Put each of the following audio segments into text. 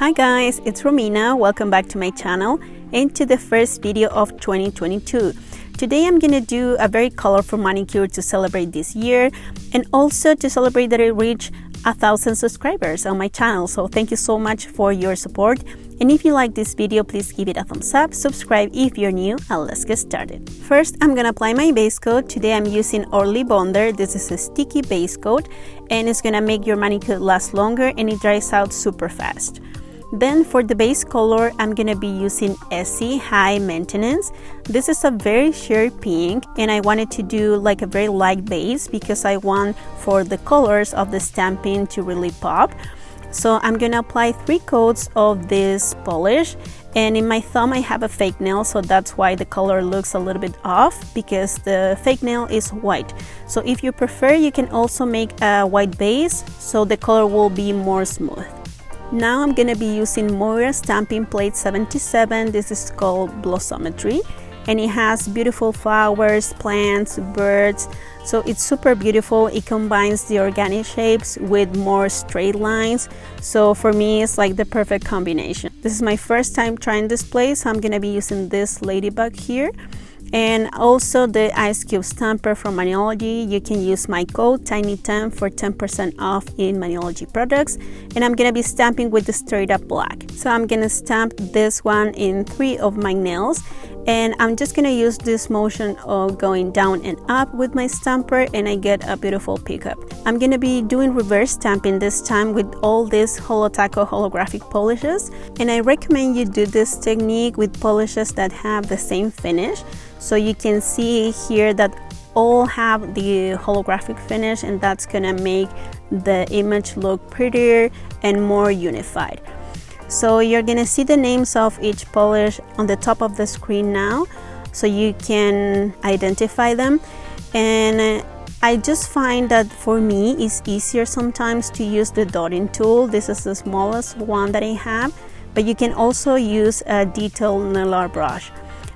Hi guys, it's Romina. Welcome back to my channel and to the first video of 2022. Today I'm gonna do a very colorful manicure to celebrate this year and also to celebrate that I reached 1,000 subscribers on my channel. So thank you so much for your support. And if you like this video, please give it a thumbs up, subscribe if you're new, and let's get started. First, I'm gonna apply my base coat. Today I'm using Orly Bonder. This is a sticky base coat and it's gonna make your manicure last longer and it dries out super fast. Then for the base color, I'm gonna be using Essie High Maintenance. This is a very sheer pink and I wanted to do like a very light base because I want for the colors of the stamping to really pop. So I'm gonna apply 3 coats of this polish, and in my thumb I have a fake nail, so that's why the color looks a little bit off because the fake nail is white. So if you prefer, you can also make a white base so the color will be more smooth. Now I'm gonna be using Moyra Stamping Plate 77. This is called Blossometry and it has beautiful flowers, plants, birds. So it's super beautiful. It combines the organic shapes with more straight lines. So for me, it's like the perfect combination. This is my first time trying this plate, so I'm gonna be using this ladybug here. And also the ice cube stamper from Maniology. You can use my code TINY10 for 10% off in Maniology products. And I'm gonna be stamping with the straight up black. So I'm gonna stamp this one in 3 of my nails. And I'm just gonna use this motion of going down and up with my stamper and I get a beautiful pickup. I'm gonna be doing reverse stamping this time with all these HoloTaco holographic polishes. And I recommend you do this technique with polishes that have the same finish. So you can see here that all have the holographic finish and that's gonna make the image look prettier and more unified. So you're gonna see the names of each polish on the top of the screen now so you can identify them. And I just find that for me it's easier sometimes to use the dotting tool. This is the smallest one that I have, but you can also use a detailed nail art brush.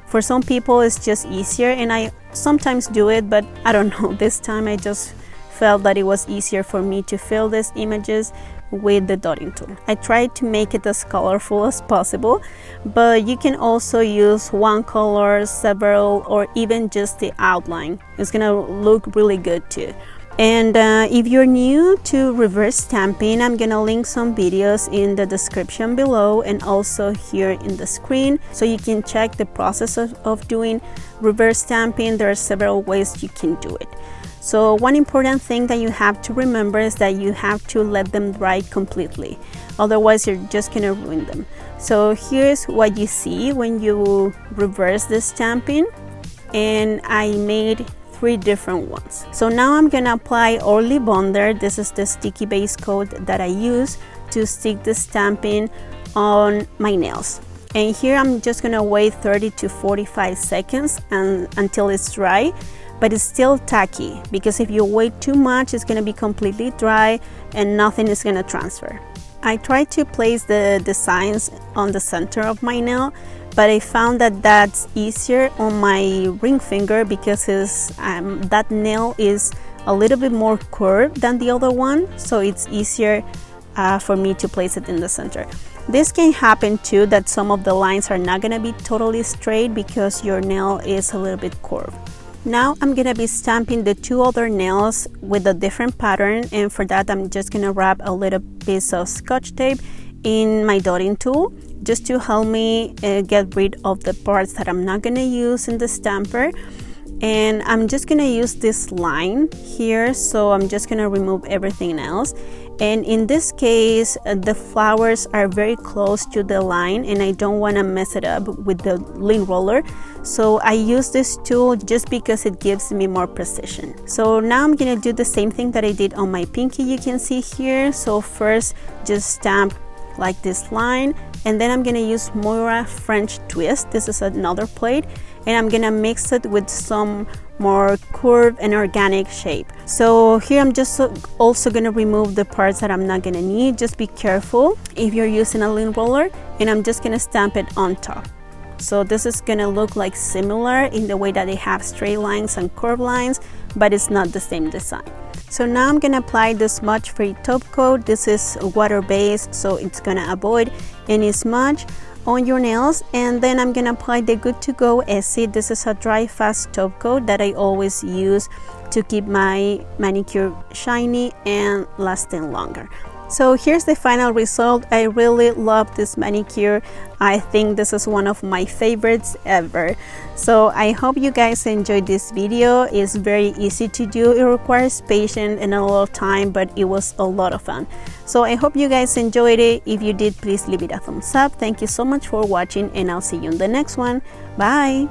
For some people it's just easier and I sometimes do it, but I don't know, this time I just felt that it was easier for me to fill these images with the dotting tool. I tried to make it as colorful as possible, but you can also use one color, several, or even just the outline. It's gonna look really good too. And if you're new to reverse stamping, I'm gonna link some videos in the description below and also here in the screen so you can check the process of doing reverse stamping. There are several ways you can do it. So one important thing that you have to remember is that you have to let them dry completely. Otherwise, you're just gonna ruin them. So here's what you see when you reverse the stamping. And I made 3 different ones. So now I'm gonna apply Orly Bonder. This is the sticky base coat that I use to stick the stamping on my nails. And here I'm just gonna wait 30 to 45 seconds until it's dry. But it's still tacky because if you wait too much, it's gonna be completely dry and nothing is gonna transfer. I tried to place the designs on the center of my nail, but I found that that's easier on my ring finger because that nail is a little bit more curved than the other one, so it's easier for me to place it in the center. This can happen too, that some of the lines are not gonna be totally straight because your nail is a little bit curved. Now I'm gonna be stamping the 2 other nails with a different pattern, and for that I'm just gonna wrap a little piece of Scotch tape in my dotting tool just to help me get rid of the parts that I'm not gonna use in the stamper. And I'm just gonna use this line here, so I'm just gonna remove everything else. And in this case, the flowers are very close to the line and I don't want to mess it up with the lint roller. So I use this tool just because it gives me more precision. So now I'm going to do the same thing that I did on my pinky, you can see here. So first just stamp like this line, and then I'm going to use Moyra French Twist. This is another plate, and I'm going to mix it with some more curved and organic shape. So here I'm just also going to remove the parts that I'm not going to need. Just be careful if you're using a lint roller, and I'm just going to stamp it on top. So this is going to look like similar in the way that they have straight lines and curved lines, but it's not the same design. So now I'm gonna apply the Smudge-Free Topcoat. This is water-based, so it's gonna avoid any smudge on your nails. And then I'm gonna apply the Good to Go Essie. This is a dry fast top coat that I always use to keep my manicure shiny and lasting longer. So here's the final result. I really love this manicure. I think this is one of my favorites ever. So I hope you guys enjoyed this video. It's very easy to do. It requires patience and a lot of time, but it was a lot of fun. So I hope you guys enjoyed it. If you did, please leave it a thumbs up. Thank you so much for watching, and I'll see you in the next one. Bye!